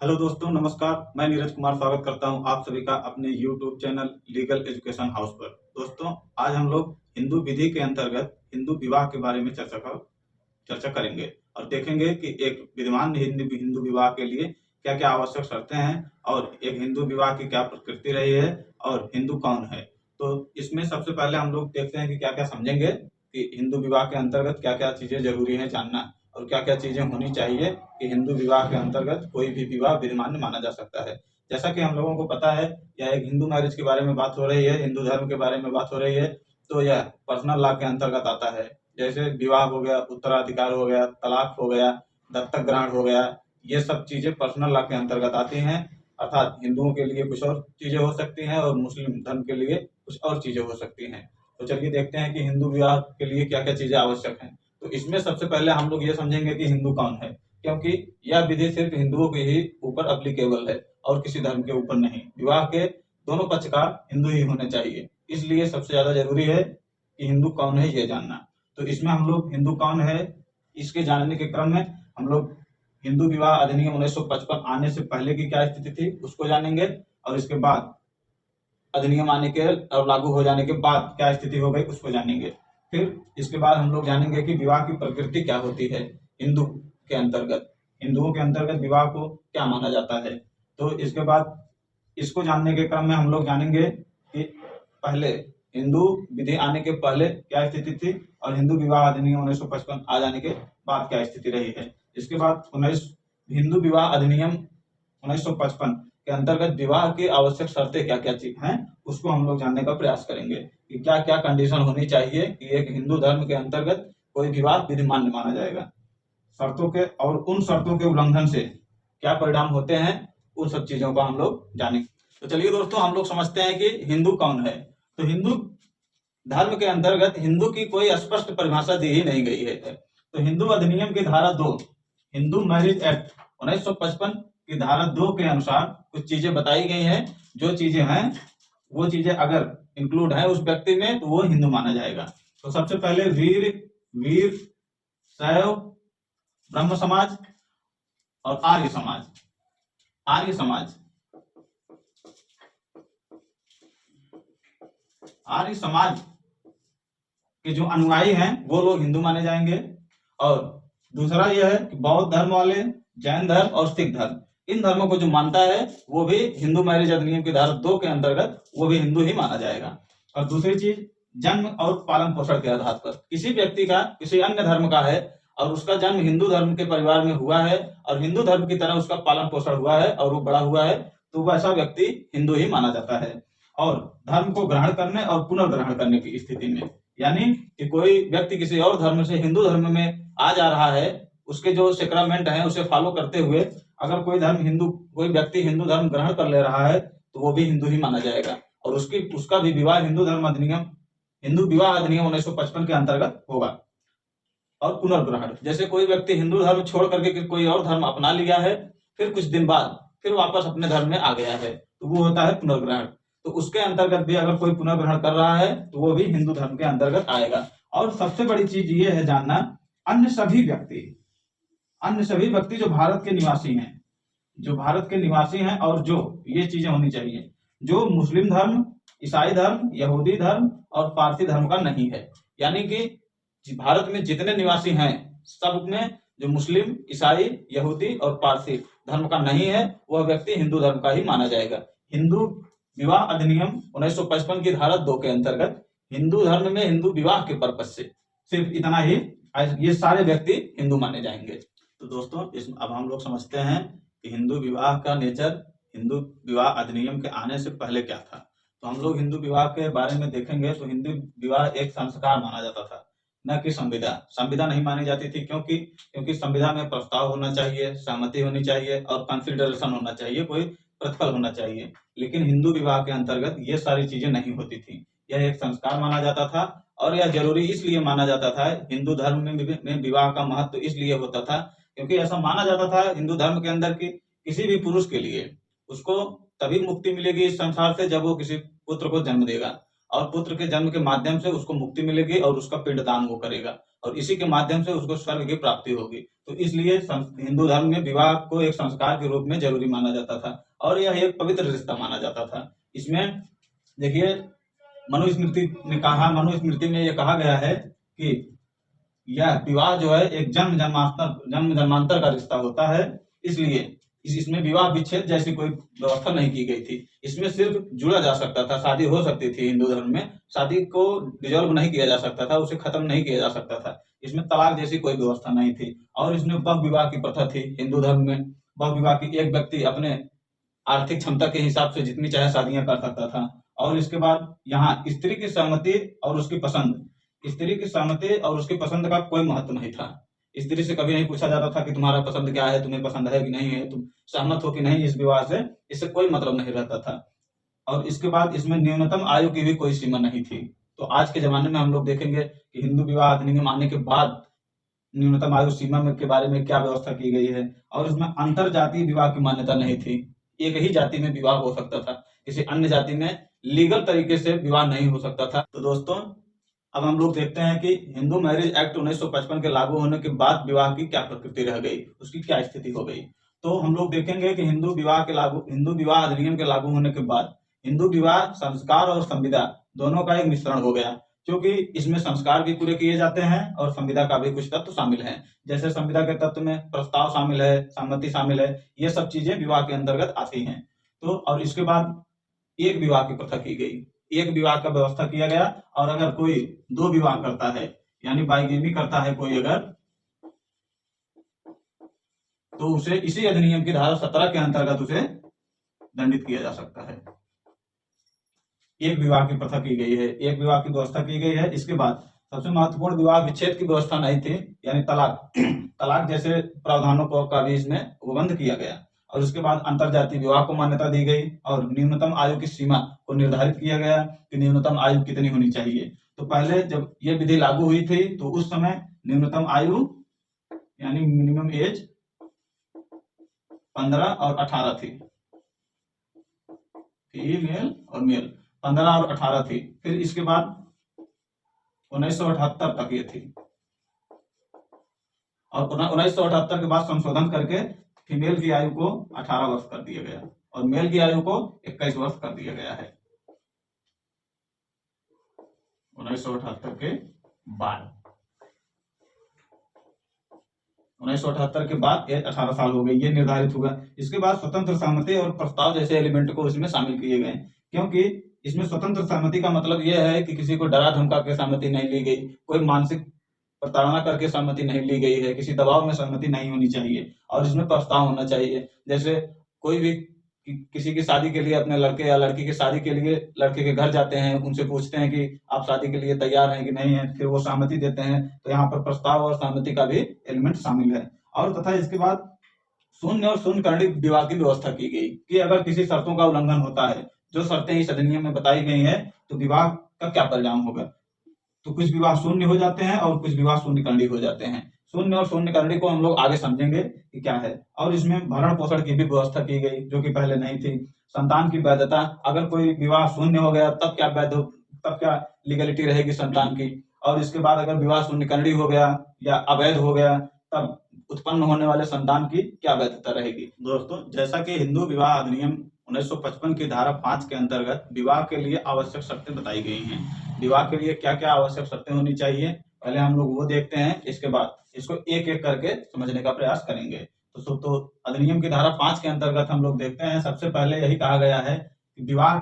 Hello दोस्तों, नमस्कार। मैं नीरज कुमार स्वागत करता हूं आप सभी का अपने YouTube channel legal education house पर। दोस्तों, आज हम लोग हिंदू विधि के अंतर्गत हिंदू विवाह के बारे में चर्चा करेंगे और देखेंगे कि एक विद्यमान हिंदू हिंदू विवाह के लिए क्या क्या आवश्यक शर्तें हैं और एक हिंदू विवाह की क्या प्रकृति रही है और हिंदू कौन है। तो इसमें सबसे पहले हम लोग देखते हैं कि क्या क्या समझेंगे कि हिंदू विवाह के अंतर्गत क्या क्या चीजें जरूरी है जानना और क्या क्या चीजें होनी चाहिए कि हिंदू विवाह के अंतर्गत कोई भी विवाह विद्यमान माना जा सकता है। जैसा कि हम लोगों को पता है, यह एक हिंदू मैरिज के बारे में बात हो रही है, हिंदू धर्म के बारे में बात हो रही है। तो यह पर्सनल लॉ के अंतर्गत आता है। जैसे विवाह हो गया, उत्तराधिकार हो गया, तलाक हो गया, दत्तक ग्रहण हो गया, ये सब चीजें पर्सनल लॉ के अंतर्गत आती हैं। अर्थात हिंदुओं के लिए कुछ और चीजें हो सकती हैं और मुस्लिम धर्म के लिए कुछ और चीजें हो सकती हैं। तो चलिए देखते हैं कि हिंदू विवाह के लिए क्या क्या चीजें आवश्यक हैं। तो इसमें सबसे पहले हम लोग ये समझेंगे कि हिंदू कौन है, क्योंकि यह विधि सिर्फ हिंदुओं के ही ऊपर अप्लीकेबल है और किसी धर्म के ऊपर नहीं। विवाह के दोनों पक्षकार हिंदू ही होने चाहिए, इसलिए सबसे ज्यादा जरूरी है कि हिंदू कौन है ये जानना। तो इसमें हम लोग हिंदू कौन है इसके जानने के क्रम में हम लोग हिंदू विवाह अधिनियम 1955 आने से पहले की क्या स्थिति थी उसको जानेंगे और इसके बाद अधिनियम आने के और लागू हो जाने के बाद क्या स्थिति हो गई उसको जानेंगे। फिर इसके बाद हम लोग जानेंगे कि विवाह की प्रकृति क्या होती है हिंदू के अंतर्गत, हिंदुओं के अंतर्गत विवाह को क्या माना जाता है। तो इसके बाद इसको जानने के क्रम में हम लोग जानेंगे कि पहले हिंदू विधि आने के पहले क्या स्थिति थी और हिंदू विवाह अधिनियम 1955 आ जाने के बाद क्या स्थिति रही है। इसके बाद हिंदू विवाह अधिनियम 1955 के अंतर्गत विवाह की आवश्यक शर्तें क्या क्या चीज हैं उसको हम लोग जानने का प्रयास करेंगे कि क्या क्या कंडीशन होनी चाहिए कि एक हिंदू धर्म के अंतर्गत कोई विवाह विधिमान माना जाएगा। शर्तों के और उन शर्तों के उल्लंघन से क्या परिणाम होते हैं, उन सब चीजों का हम लोग जानेंगे। तो चलिए दोस्तों, हम लोग समझते हैं कि हिंदू कौन है। तो हिंदू धर्म के अंतर्गत हिंदू की कोई स्पष्ट परिभाषा दी ही नहीं गई है। तो हिंदू अधिनियम की धारा 2, हिंदू मैरिज एक्ट 1955 की धारा 2 के अनुसार कुछ चीजें बताई गई हैं। जो चीजें हैं वो चीजें अगर इंक्लूड है उस व्यक्ति में तो वो हिंदू माना जाएगा। तो सबसे पहले वीर, वीर, शैव, ब्रह्म समाज और आर्य समाज। आर्य समाज, आर्य समाज के जो अनुयायी हैं वो लोग हिंदू माने जाएंगे। और दूसरा यह है कि बौद्ध धर्म वाले, जैन धर्म और सिख धर्म, इन धर्मों को जो मानता है वो भी हिंदू मैरिज अधिनियम की धारा 2 के अंतर्गत वो भी हिंदू ही माना जाएगा। और दूसरी चीज, जन्म और पालन पोषण के आधार पर किसी व्यक्ति का किसी अन्य धर्म का है और उसका जन्म हिंदू धर्म के परिवार में हुआ है और हिंदू धर्म की तरह उसका पालन पोषण हुआ है और वो बड़ा हुआ है तो वैसा व्यक्ति हिंदू ही माना जाता है। और धर्म को ग्रहण करने और पुनर्ग्रहण करने की स्थिति में, यानी कि कोई व्यक्ति किसी और धर्म से हिंदू धर्म में आ जा रहा है, उसके जो सेक्रामेंट है उसे फॉलो करते हुए अगर कोई व्यक्ति हिंदू धर्म ग्रहण कर ले रहा है तो वो भी हिंदू ही माना जाएगा और उसका भी विवाह हिंदू विवाह अधिनियम 1955 के अंतर्गत होगा। और पुनर्ग्रहण, जैसे कोई व्यक्ति हिंदू धर्म छोड़ करके कोई और धर्म अपना लिया है, फिर कुछ दिन बाद फिर वापस अपने धर्म में आ गया है तो वो होता है पुनर्ग्रहण। तो उसके अंतर्गत भी अगर कोई पुनर्ग्रहण कर रहा है तो वो भी हिंदू धर्म के अंतर्गत आएगा। और सबसे बड़ी चीज ये है जानना, अन्य सभी व्यक्ति जो भारत के निवासी हैं, और जो ये चीजें होनी चाहिए, जो मुस्लिम धर्म, ईसाई धर्म, यहूदी धर्म और पारसी धर्म का नहीं है। यानी कि भारत में जितने निवासी हैं सब में जो मुस्लिम, ईसाई, यहूदी और पारसी धर्म का नहीं है वह व्यक्ति हिंदू धर्म का ही माना जाएगा। हिंदू विवाह अधिनियम 1955 की धारा 2 के अंतर्गत हिंदू धर्म में हिंदू विवाह के पर्पज से सिर्फ इतना ही ये सारे व्यक्ति हिंदू माने जाएंगे। तो दोस्तों, अब हम लोग समझते हैं कि हिंदू विवाह का नेचर हिंदू विवाह अधिनियम के आने से पहले क्या था। तो हम लोग हिंदू विवाह के बारे में देखेंगे तो हिंदू विवाह एक संस्कार माना जाता था, न कि संविदा नहीं मानी जाती थी। क्योंकि संविदा में प्रस्ताव होना चाहिए, सहमति होनी चाहिए और कंसिडरेशन होना चाहिए, कोई प्रतिफल होना चाहिए। लेकिन हिंदू विवाह के अंतर्गत ये सारी चीजें नहीं होती थी। यह एक संस्कार माना जाता था और यह जरूरी इसलिए माना जाता था। हिंदू धर्म में विवाह का महत्व इसलिए होता था क्योंकि ऐसा माना जाता था हिंदू धर्म के अंदर कि किसी भी पुरुष के लिए उसको तभी मुक्ति मिलेगी इस संसार से जब वो किसी पुत्र को जन्म देगा और पुत्र के जन्म के माध्यम से उसको मुक्ति मिलेगी और उसका पिंडदान वो करेगा। और इसी के माध्यम से उसको स्वर्ग की प्राप्ति होगी। तो इसलिए हिंदू धर्म में विवाह को एक संस्कार के रूप में जरूरी माना जाता था और यह एक पवित्र रिश्ता माना जाता था। इसमें देखिए, मनुस्मृति में यह कहा गया है कि यह विवाह जो है एक जन्म जन्मांतर का रिश्ता होता है। इसलिए इसमें विवाह विच्छेद जैसी कोई व्यवस्था नहीं की गई थी। इसमें सिर्फ जुड़ा जा सकता था, शादी हो सकती थी। हिंदू धर्म में शादी को डिजोल्व नहीं किया जा सकता था, उसे खत्म नहीं किया जा सकता था। इसमें तलाक जैसी कोई व्यवस्था नहीं थी। और इसमें बहु विवाह की प्रथा थी। हिंदू धर्म में बहु विवाह की एक व्यक्ति अपने आर्थिक क्षमता के हिसाब से जितनी चाहे शादियां कर सकता था। और इसके बाद यहाँ स्त्री की सहमति और उसकी पसंद का कोई महत्व नहीं था। स्त्री से कभी नहीं पूछा जाता था कि तुम्हारा पसंद क्या है, तुम्हें पसंद है कि नहीं है, तुम सहमत हो कि नहीं इस विवाह से, इससे कोई मतलब नहीं रहता था। और इसके बाद इसमें न्यूनतम आयु की भी कोई सीमा नहीं थी। तो आज के जमाने में हम लोग देखेंगे कि हिंदू विवाह अधिनियम आने के बाद न्यूनतम आयु सीमा के बारे में क्या व्यवस्था की गई है। और इसमें अंतर जातीय विवाह की मान्यता नहीं थी। एक ही जाति में विवाह हो सकता था, किसी अन्य जाति में लीगल तरीके से विवाह नहीं हो सकता था। तो दोस्तों, अब हम लोग देखते हैं कि हिंदू मैरिज एक्ट 1955 के लागू होने के बाद विवाह की क्या प्रकृति रह गई, उसकी क्या स्थिति हो गई। तो हम लोग देखेंगे कि हिंदू विवाह अधिनियम के लागू होने के बाद हिंदू विवाह संस्कार और संविदा दोनों का एक मिश्रण हो गया, क्योंकि इसमें संस्कार भी पूरे किए जाते हैं और संविदा का भी कुछ तत्व शामिल हैं। जैसे संविदा के तत्व में प्रस्ताव शामिल है, सम्मति शामिल है, ये सब चीजें विवाह के अंतर्गत आती हैं। तो और इसके बाद एक विवाह की प्रथा की गई, एक विवाह का व्यवस्था किया गया। और अगर कोई दो विवाह करता है, यानी बाइगेमी करता है कोई अगर, तो उसे इसी अधिनियम की धारा 17 के अंतर्गत उसे दंडित किया जा सकता है। एक विवाह की प्रथा की गई है, एक विवाह की व्यवस्था की गई है। इसके बाद सबसे महत्वपूर्ण विवाह विच्छेद की व्यवस्था नहीं थी, यानी तलाक जैसे प्रावधानों को का भी इसमें उपबंध किया गया। और उसके बाद अंतरजातीय विवाह को मान्यता दी गई और न्यूनतम आयु की सीमा को निर्धारित किया गया कि न्यूनतम आयु कितनी होनी चाहिए। तो पहले जब ये विधि लागू हुई थी तो उस समय न्यूनतम आयु यानी मिनिमम एज 15 और 18 थी, फीमेल और मेल 15 और 18 थी। फिर इसके बाद 1978 तक ये थी और 1978 के बाद संशोधन करके फीमेल की आयु को 18 वर्ष कर दिया गया और मेल की आयु को 21 वर्ष कर दिया गया है 1978 के बाद। 1978 के बाद एज 18 साल हो गई, ये निर्धारित हुआ। इसके बाद स्वतंत्र सहमति और प्रस्ताव जैसे एलिमेंट को इसमें शामिल किए गए, क्योंकि इसमें स्वतंत्र सहमति का मतलब यह है कि किसी को डरा धमका के सहमति नहीं ली गई, कोई मानसिक प्रताड़ना करके सहमति नहीं ली गई है, किसी दबाव में सहमति नहीं होनी चाहिए। और इसमें प्रस्ताव होना चाहिए। जैसे कोई भी किसी की शादी के लिए अपने लड़के या लड़की की शादी के लिए लड़के के घर जाते हैं, उनसे पूछते हैं कि आप शादी के लिए तैयार हैं कि नहीं है, फिर वो सहमति देते हैं। तो यहाँ पर प्रस्ताव और सहमति का भी एलिमेंट शामिल है। और तथा इसके बाद शून्य और शून्यकर्णी विवाह की व्यवस्था की गई कि अगर किसी शर्तों का उल्लंघन होता है, जो शर्तें इस अधिनियम में बताई गई है, तो विवाह का क्या परिणाम होगा। तो कुछ विवाह शून्य हो जाते हैं और कुछ विवाह शून्यकर्णी हो जाते हैं। शून्य और शून्यकर्णी को हम लोग आगे समझेंगे कि क्या है। और इसमें भरण पोषण की भी व्यवस्था की गई, जो कि पहले नहीं थी। संतान की वैधता, अगर कोई विवाह शून्य हो गया तब क्या लीगलिटी रहेगी संतान की। और इसके बाद अगर विवाह शून्यकर्णी हो गया या अवैध हो गया, तब उत्पन्न होने वाले संतान की क्या वैधता रहेगी। दोस्तों, जैसा कि हिंदू विवाह अधिनियम 1955 की धारा 5 के अंतर्गत विवाह के लिए आवश्यक शर्तें बताई गई हैं। विवाह के लिए क्या क्या आवश्यक शर्तें होनी चाहिए, पहले हम लोग वो देखते हैं। इसके बाद इसको एक एक करके समझने का प्रयास करेंगे। तो अधिनियम की धारा 5 के अंतर्गत हम लोग देखते हैं, सबसे पहले यही कहा गया है कि विवाह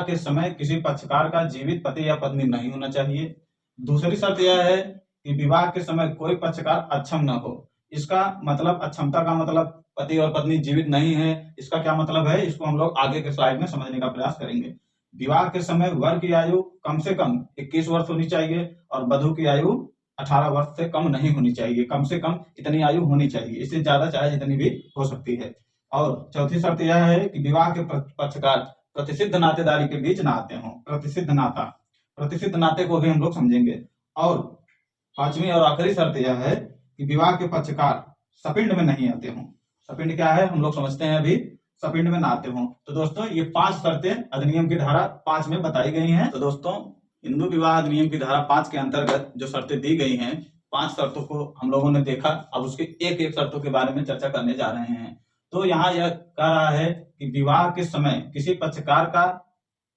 के समय किसी पक्षकार का जीवित पति या पत्नी नहीं होना चाहिए। दूसरी शर्त यह है कि विवाह के समय कोई पक्षकार अक्षम न हो। इसका मतलब, अक्षमता का मतलब पति और पत्नी जीवित नहीं है, इसका क्या मतलब है, इसको हम लोग आगे के स्लाइड में समझने का प्रयास करेंगे। विवाह के समय वर की आयु कम से कम 21 वर्ष होनी चाहिए और वधु की आयु 18 वर्ष से कम नहीं होनी चाहिए। कम से कम इतनी आयु होनी चाहिए, इससे ज्यादा चाहे जितनी भी हो सकती है। और चौथी शर्त यह है कि विवाह के पक्षकार प्रतिसिद्ध नातेदारी के बीच ना आते हों। प्रतिसिद्ध नाते को भी हम लोग समझेंगे। और पांचवी और आखिरी शर्त यह है कि विवाह के पक्षकार सपिंड में नहीं आते हों। सपिंड क्या है हम लोग समझते हैं अभी, सपिंड में ना आते हों। तो दोस्तों, ये 5 शर्तें अधिनियम की धारा 5 में बताई गई हैं। तो दोस्तों, हिंदू विवाह अधिनियम की धारा 5 के अंतर्गत जो शर्तें दी गई हैं, 5 शर्तों को हम लोगों ने देखा। अब उसके एक एक शर्तों के बारे में चर्चा करने जा रहे हैं। तो यहाँ यह कह रहा है कि विवाह के समय किसी पक्षकार का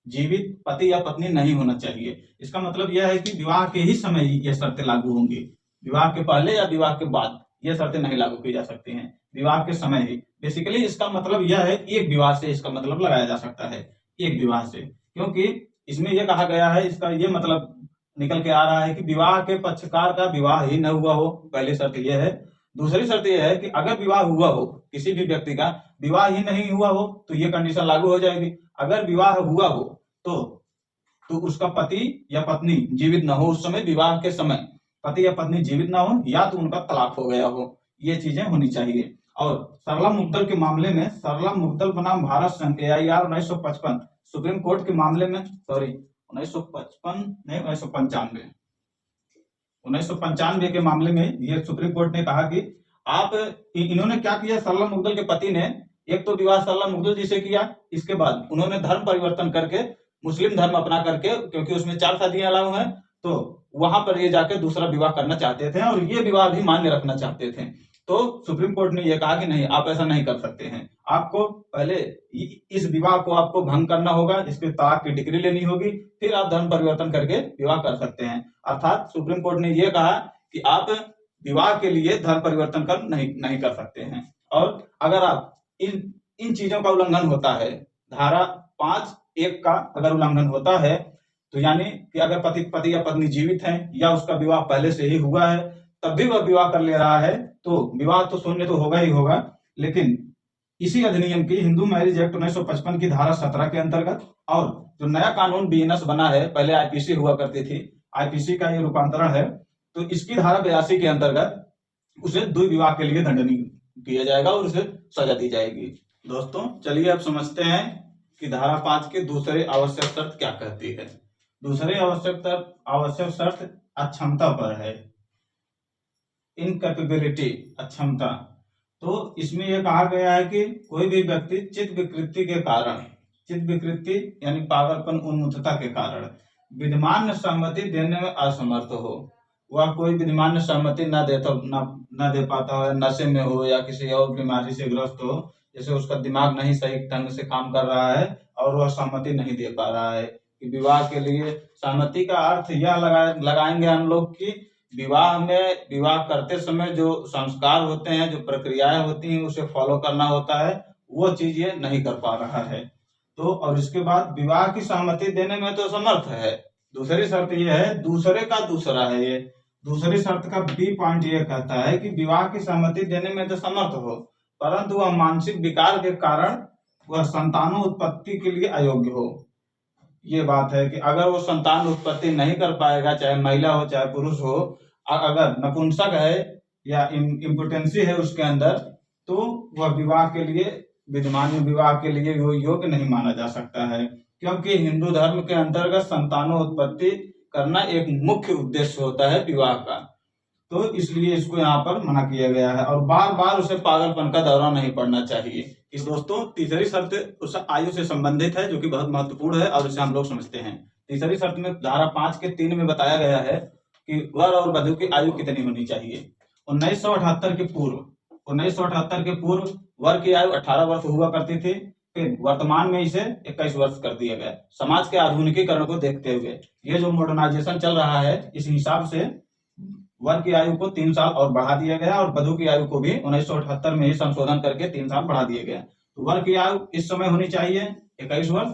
जीवित पति या पत्नी नहीं होना चाहिए। इसका मतलब यह है कि विवाह के ही समय ये शर्तें लागू होंगी। विवाह के पहले या विवाह के बाद ये शर्तें नहीं लागू की जा सकती हैं, विवाह के समय ही। बेसिकली इसका मतलब यह है, एक विवाह से इसका मतलब लगाया जा सकता है, एक विवाह से, क्योंकि इसमें यह कहा गया है, इसका ये मतलब निकल के आ रहा है कि विवाह के पक्षकार का विवाह ही न हुआ हो, पहली शर्त यह है। दूसरी शर्त यह है कि अगर विवाह हुआ हो, किसी भी व्यक्ति का विवाह ही नहीं हुआ हो, तो ये कंडीशन लागू हो जाएगी। अगर विवाह हुआ हो तो उसका पति या पत्नी जीवित न हो, उस समय विवाह के समय पति या पत्नी जीवित ना हो, या तो उनका तलाक हो गया हो, ये चीजें होनी चाहिए। और सरला मुद्दल के मामले में, सरला मुद्दल बनाम भारत संघ AIR 1955 सुप्रीम कोर्ट के मामले में, सॉरी 1955 नहीं 1995 के मामले में ये सुप्रीम कोर्ट ने कहा कि आप इन्होंने क्या किया, सरला मुद्दल के पति ने एक तो विवाह सरला मुद्दल जी से किया, इसके बाद उन्होंने धर्म परिवर्तन करके मुस्लिम धर्म अपना करके, क्योंकि उसमें 4 शादियां अलाउ हैं, तो वहां पर ये जाके दूसरा विवाह करना चाहते थे और ये विवाह भी मान्य रखना चाहते थे। तो सुप्रीम कोर्ट ने यह कहा कि नहीं, आप ऐसा नहीं कर सकते हैं, आपको पहले इस विवाह को आपको भंग करना होगा, इसके तलाक की डिग्री लेनी होगी, फिर आप धर्म परिवर्तन करके विवाह कर सकते हैं। अर्थात सुप्रीम कोर्ट ने यह कहा कि आप विवाह के लिए धर्म परिवर्तन कर नहीं कर सकते हैं। और अगर आप इन चीजों का उल्लंघन होता है, धारा 5(1) का अगर उल्लंघन होता है, तो यानी कि अगर पति या पत्नी जीवित हैं या उसका विवाह पहले से ही हुआ है, तब भी वह विवाह कर ले रहा है, तो विवाह तो शून्य तो होगा ही होगा। लेकिन इसी अधिनियम की हिंदू मैरिज एक्ट 1955 की धारा 17 के अंतर्गत, और जो नया कानून BNS बना है, पहले IPC हुआ करती थी, IPC का ये रूपांतरण है, तो इसकी धारा 82 के अंतर्गत उसे द्विविवाह के लिए दंडनीय किया जाएगा और उसे सजा दी जाएगी। दोस्तों चलिए अब समझते हैं कि धारा 5 की दूसरी आवश्यक शर्त क्या कहती है। दूसरी आवश्यक शर्त अक्षमता पर है, इनकैपेबिलिटी, अक्षमता। तो इसमें यह कहा गया है कि कोई भी व्यक्ति चित्त विकृति के कारण, चित्त विकृति यानी पागलपन, उन्मत्तता के कारण विद्यमान सहमति देने में असमर्थ हो, वह कोई विद्यमान सहमति न दे पाता हो, नशे में हो या किसी और बीमारी से ग्रस्त हो, जैसे उसका दिमाग नहीं सही ढंग से काम कर रहा है और वह सहमति नहीं दे पा रहा है। कि विवाह के लिए सहमति का अर्थ यह लगाएंगे हम लोग कि विवाह करते समय जो संस्कार होते हैं, जो प्रक्रियाएं होती हैं, उसे फॉलो करना होता है, वो चीज ये नहीं कर पा रहा है। तो और इसके बाद विवाह की सहमति देने में तो समर्थ है। दूसरी शर्त ये है, दूसरे का दूसरा है, ये दूसरी शर्त का B पॉइंट ये कहता है कि विवाह की सहमति देने में तो समर्थ हो, परंतु वह मानसिक विकार के कारण वह संतानोत्पत्ति के लिए अयोग्य हो। ये बात है कि अगर वो संतान उत्पत्ति नहीं कर पाएगा, चाहे महिला हो चाहे पुरुष हो, अगर नपुंसक है या इम्पोटेंसी है उसके अंदर, तो वह विवाह के लिए, विद्यमान विवाह के लिए वो योग्य नहीं माना जा सकता है, क्योंकि हिंदू धर्म के अंतर्गत संतानोत्पत्ति करना एक मुख्य उद्देश्य होता है विवाह का। तो इसलिए इसको यहाँ पर मना किया गया है, और बार बार उसे पागलपन का दौरा नहीं पड़ना चाहिए। इस दोस्तों तीसरी शर्त उस आयु से संबंधित है, जो कि बहुत महत्वपूर्ण है और इसे हम लोग समझते हैं। तीसरी शर्त में धारा 5 के 3 में बताया गया है कि वर और वधु की आयु कितनी होनी चाहिए। 1978 के पूर्व वर की आयु 18 वर्ष हुआ करती थी, फिर वर्तमान में इसे 21 वर्ष कर दिया गया। समाज के आधुनिकीकरण को देखते हुए ये जो मॉडर्नाइजेशन चल रहा है, इस हिसाब से वर की आयु को 3 साल और बढ़ा दिया गया, और वधु की आयु को भी 1978 में ही संशोधन करके 3 साल बढ़ा दिया गया। तो वर की आयु इस समय होनी चाहिए 21 वर्ष,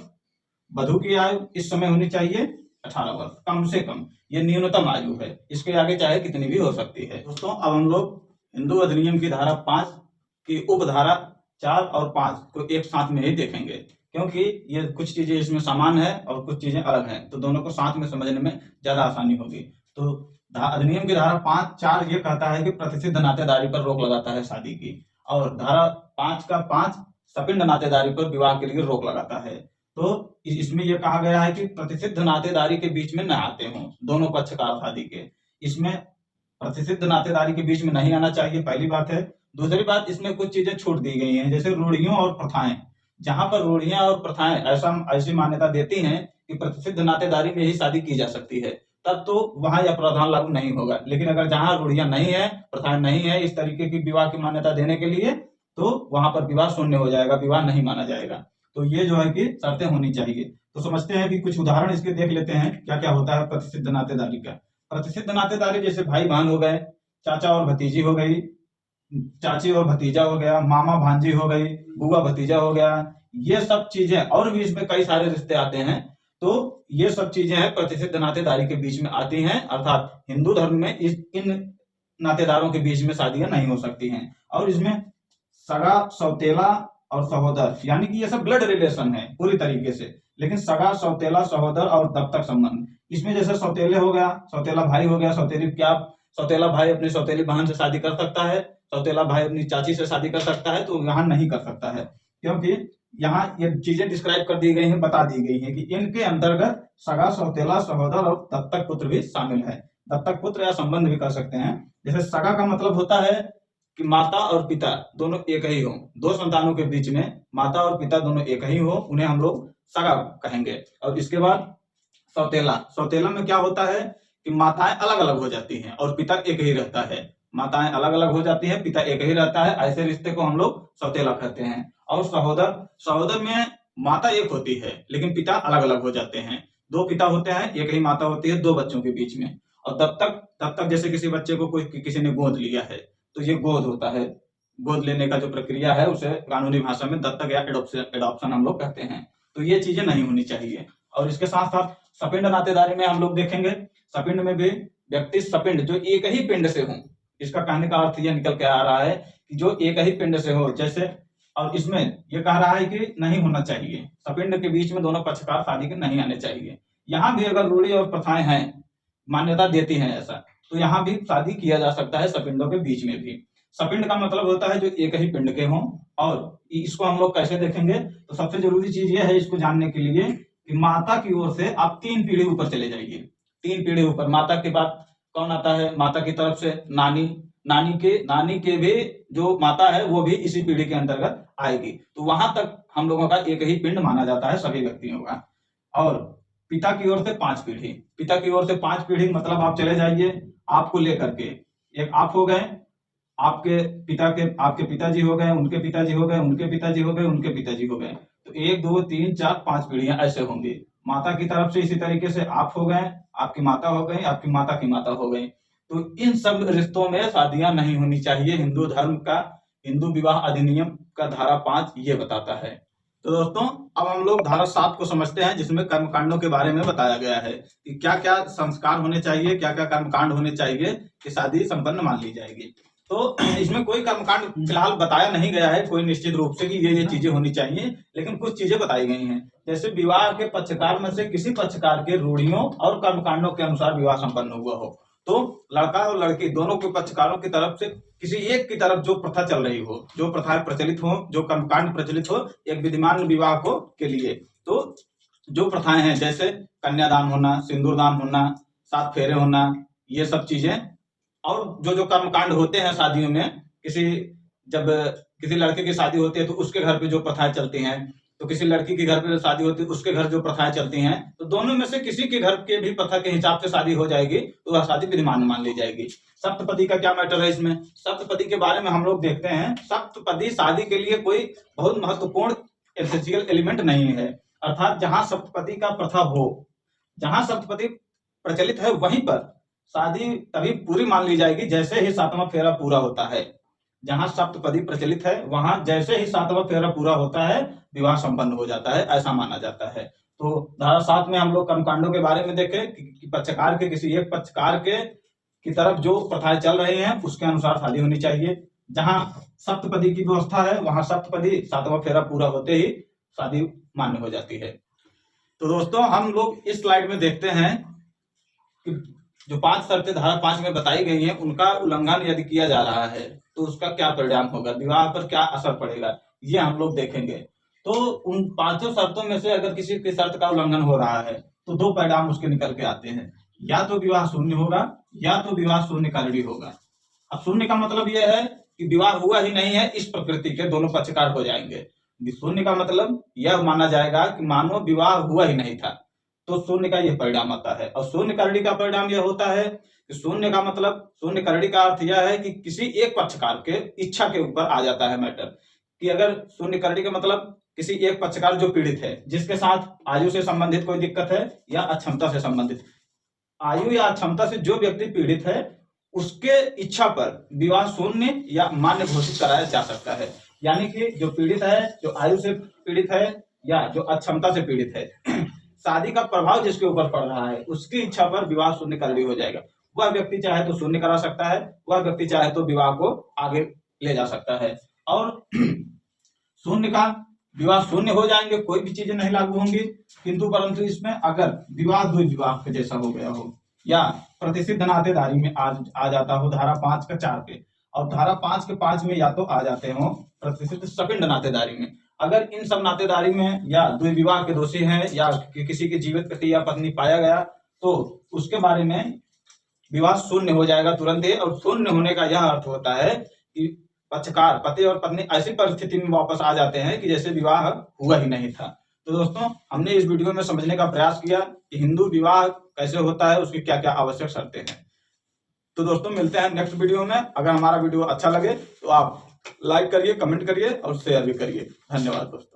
वधु की आयु इस समय होनी चाहिए 18 वर्ष, कम से कम ये न्यूनतम आयु है, इसके आगे चाहे कितनी भी हो सकती है। दोस्तों अब हम लोग हिंदू अधिनियम की धारा 5 की उपधारा 4 और 5 को एक साथ में ही देखेंगे, क्योंकि ये कुछ चीजें इसमें समान है और कुछ चीजें अलग हैं, तो दोनों को साथ में समझने में ज्यादा आसानी होगी। तो अधिनियम की धारा 5(4) ये कहता है कि प्रतिसिद्ध नातेदारी पर रोक लगाता है शादी की, और धारा 5 का 5 सपिंड नातेदारी पर विवाह के लिए रोक लगाता है। तो इसमें यह कहा गया है कि प्रतिसिद्ध नातेदारी के बीच में न आते हों दोनों पक्षकार शादी के, इसमें प्रतिसिद्ध नातेदारी के बीच में नहीं आना चाहिए, पहली बात है। दूसरी बात, इसमें कुछ चीजें छूट दी गई हैं, जैसे रूढ़ियों और प्रथाएं। जहां पर रूढ़ियां और प्रथाएं ऐसी मान्यता देती हैं कि प्रतिसिद्ध नातेदारी में ही शादी की जा सकती है, तब तो वहां यह प्रावधान लागू नहीं होगा। लेकिन अगर जहां रूढ़ियां नहीं है, प्रथाएं नहीं है इस तरीके की विवाह की मान्यता देने के लिए, तो वहां पर विवाह शून्य हो जाएगा, विवाह नहीं माना जाएगा। तो ये जो है कि शर्तें होनी चाहिए। तो समझते हैं कि कुछ उदाहरण इसके देख लेते हैं क्या क्या होता है प्रतिसिद्ध नातेदारी का। प्रतिसिद्ध नातेदारी जैसे भाई बहन हो गए, चाचा और भतीजी हो गई, चाची और भतीजा हो गया, मामा भांजी हो गई, बुआ भतीजा हो गया, ये सब चीजें, और भी इसमें कई सारे रिश्ते आते हैं। तो ये सब चीजें हैं प्रतिसिद्ध नातेदारी के बीच में आती हैं, अर्थात हिंदू धर्म में इन नातेदारों के बीच में शादियां नहीं हो सकती हैं। और इसमें सगा, सौतेला और सहोदर, यानी कि ये सब ब्लड रिलेशन है पूरी तरीके से। लेकिन सगा, सौतेला, सहोदर और दत्तक संबंध, इसमें जैसे सौतेले हो गया, सौतेला भाई हो गया, सौतेली क्या, सौतेला भाई अपनी सौतेली बहन से शादी कर सकता है, सौतेला भाई अपनी चाची से शादी कर सकता है, तो यहाँ नहीं कर सकता है, क्योंकि यहाँ ये चीजें डिस्क्राइब कर दी गई हैं, बता दी गई हैं कि इनके अंतर्गत सगा, सौतेला, सहोदर और दत्तक पुत्र भी शामिल है। दत्तक पुत्र या संबंध भी कर सकते हैं। जैसे सगा का मतलब होता है कि माता और पिता दोनों एक ही हो, दो संतानों के बीच में माता और पिता दोनों एक ही हो, उन्हें हम लोग सगा कहेंगे। और इसके बाद सौतेला, सौतेला में क्या होता है कि माताएं अलग अलग हो जाती हैं और पिता एक ही रहता है, माताएं अलग अलग हो जाती है, पिता एक ही रहता है, ऐसे रिश्ते को हम लोग सौतेला कहते हैं। और सहोदर, सहोदर में माता एक होती है लेकिन पिता अलग अलग हो जाते हैं, दो पिता होते हैं, एक ही माता होती है दो बच्चों के बीच में। और दत्तक, दत्तक जैसे किसी बच्चे को कोई किसी ने गोद लिया है, तो ये गोद होता है, गोद लेने का जो प्रक्रिया है उसे कानूनी भाषा में दत्तक या एडॉप्शन हम लोग कहते हैं। तो ये चीजें नहीं होनी चाहिए। और इसके साथ साथ सपिंड नातेदारी में हम लोग देखेंगे, सपिंड में भी व्यक्ति सपिंड जो एक ही पिंड से हो, इसका कहने का अर्थ यह निकल के आ रहा है कि जो एक ही पिंड से हो, जैसे, और इसमें यह कह रहा है कि नहीं होना चाहिए, सपिंड के बीच में दोनों पक्षकार शादी के नहीं आने चाहिए। यहाँ भी अगर रूढ़ी और प्रथाएं हैं, मान्यता देती हैं ऐसा, तो यहाँ भी शादी किया जा सकता है सपिंडों के बीच में भी। सपिंड का मतलब होता है जो एक ही पिंड के हों। और इसको हम लोग कैसे देखेंगे, तो सबसे जरूरी चीज यह है इसको जानने के लिए कि माता की ओर से आप 3 पीढ़ी ऊपर चले जाइए। 3 पीढ़ी ऊपर माता के बाद कौन आता है, माता की तरफ से नानी, नानी के भी जो माता है वो भी इसी पीढ़ी के अंतर्गत आएगी। तो वहां तक हम लोगों का एक ही पिंड माना जाता है सभी व्यक्तियों का। और पिता की ओर से 5 पीढ़ी, पिता की ओर से 5 पीढ़ी मतलब आप चले जाइए आपको लेकर के, एक आप हो गए, आपके पिताजी हो गए, उनके पिताजी हो गए, उनके पिताजी हो गए, उनके पिताजी हो गए, तो 1 2 3 4 5 पीढ़ियां ऐसे होंगी। माता की तरफ से इसी तरीके से आप हो गए, आपकी माता हो गई, आपकी माता की माता हो गई। तो इन सब रिश्तों में शादियां नहीं होनी चाहिए। हिंदू धर्म का, हिंदू विवाह अधिनियम का धारा 5 ये बताता है। तो दोस्तों अब हम लोग धारा 7 को समझते हैं, जिसमें कर्मकांडों के बारे में बताया गया है कि क्या क्या संस्कार होने चाहिए, क्या क्या कर्मकांड होने चाहिए कि शादी संपन्न मान ली जाएगी। तो इसमें कोई कर्मकांड फिलहाल बताया नहीं गया है कोई निश्चित रूप से कि ये चीजें होनी चाहिए, लेकिन कुछ चीजें बताई गई हैं। जैसे विवाह के पक्षकार में से किसी पक्षकार के रूढ़ियों और कर्मकांडों के अनुसार विवाह संपन्न हुआ हो, तो लड़का और लड़की दोनों के पक्षकारों की तरफ से किसी एक की तरफ जो प्रथा चल रही हो, जो प्रथा प्रचलित हो, जो कर्मकांड प्रचलित हो एक विद्यमान विवाह को के लिए, तो जो प्रथाएं हैं जैसे कन्यादान होना, सिंदूरदान होना, 7 फेरे होना, ये सब चीजें, और जो कर्मकांड होते हैं शादियों में, जब किसी लड़के की शादी होती है तो उसके घर पे जो प्रथाएं चलती हैं, तो किसी लड़की के घर पे शादी होती है उसके घर जो प्रथाएं चलती हैं, तो दोनों में से किसी के घर के भी प्रथा के हिसाब से शादी हो जाएगी तो वह शादी विद्यमान मान ली जाएगी। सप्तपदी का क्या मैटर है इसमें, सप्तपदी के बारे में हम लोग देखते हैं। सप्तपदी शादी के लिए कोई बहुत महत्वपूर्ण एसेंशियल एलिमेंट नहीं है, अर्थात जहां सप्तपदी का प्रथा हो, जहां सप्तपदी प्रचलित है वहीं पर शादी तभी पूरी मान ली जाएगी जैसे ही 7वां फेरा पूरा होता है। जहां सप्तपदी प्रचलित है वहां जैसे ही 7वां फेरा पूरा होता है विवाह संपन्न हो जाता है, ऐसा माना जाता है। तो धारा 7 में हम लोग कर्मकांडों के बारे में देखें कि पक्षकार के किसी एक पक्षकार के की तरफ जो प्रथाएं चल रही हैं उसके अनुसार शादी होनी चाहिए। जहां सप्तपदी की व्यवस्था है वहां सप्तपदी 7वां फेरा पूरा होते ही शादी मान्य हो जाती है। तो दोस्तों हम लोग इस स्लाइड में देखते हैं कि जो 5 शर्तें धारा 5 में बताई गई हैं उनका उल्लंघन यदि किया जा रहा है तो उसका क्या परिणाम होगा, विवाह पर क्या असर पड़ेगा, ये हम लोग देखेंगे। तो उन 5 शर्तों में से अगर किसी की शर्त का उल्लंघन हो रहा है तो 2 परिणाम उसके निकल के आते हैं, या तो विवाह शून्य होगा या तो विवाह शून्यकालिक होगा। अब शून्य का मतलब यह है कि विवाह हुआ ही नहीं है, इस प्रकृति के दोनों पक्षकार हो जाएंगे। शून्य का मतलब यह माना जाएगा कि मानो विवाह हुआ ही नहीं था, तो शून्य का यह परिणाम आता है। और शून्य करड़ी का परिणाम यह होता है कि शून्य का मतलब, शून्य करड़ी का अर्थ यह है कि किसी एक पक्षकार के इच्छा के ऊपर आ जाता है मैटर, कि अगर शून्य करड़ी का मतलब किसी एक पक्षकार जो पीड़ित है, जिसके साथ आयु से संबंधित कोई दिक्कत है या अक्षमता से संबंधित, आयु या अक्षमता से जो व्यक्ति पीड़ित है उसके इच्छा पर विवाह शून्य या मान्य घोषित कराया जा सकता है। यानी कि जो पीड़ित है, जो आयु से पीड़ित है या जो अक्षमता से पीड़ित है, शादी का प्रभाव जिसके ऊपर पड़ रहा है उसकी इच्छा पर विवाह शून्य करड़ी हो जाएगा। वह व्यक्ति चाहे तो शून्य करा सकता है, वह व्यक्ति चाहे तो विवाह को आगे ले जा सकता है। और शून्य का विवाह शून्य हो जाएंगे, कोई भी चीजें नहीं लागू होंगी, किंतु परंतु इसमें अगर विवाह द्विविवाह के जैसा हो गया हो या प्रतिसिद्ध नातेदारी में आ जाता हो धारा 5 के 4 पे, और धारा 5 के 5 में या तो आ जाते हो प्रतिसिद्ध सपिंड नातेदारी में, अगर इन सब नातेदारी में या द्विविवाह के दोषी हैं या किसी की जीवित पति या पत्नी पाया गया तो उसके बारे में विवाह शून्य हो जाएगा तुरंत ही। और शून्य होने का यह अर्थ होता है कि पक्षकार पति और पत्नी ऐसी परिस्थिति में वापस आ जाते हैं कि जैसे विवाह हुआ ही नहीं था। तो दोस्तों, हमने इस वीडियो में समझने का प्रयास किया कि हिंदू विवाह कैसे होता है, उसकी क्या क्या आवश्यक शर्तें हैं। तो दोस्तों, मिलते हैं नेक्स्ट वीडियो में। अगर हमारा वीडियो अच्छा लगे तो आप लाइक करिए, कमेंट करिए और शेयर भी करिए। धन्यवाद दोस्तों।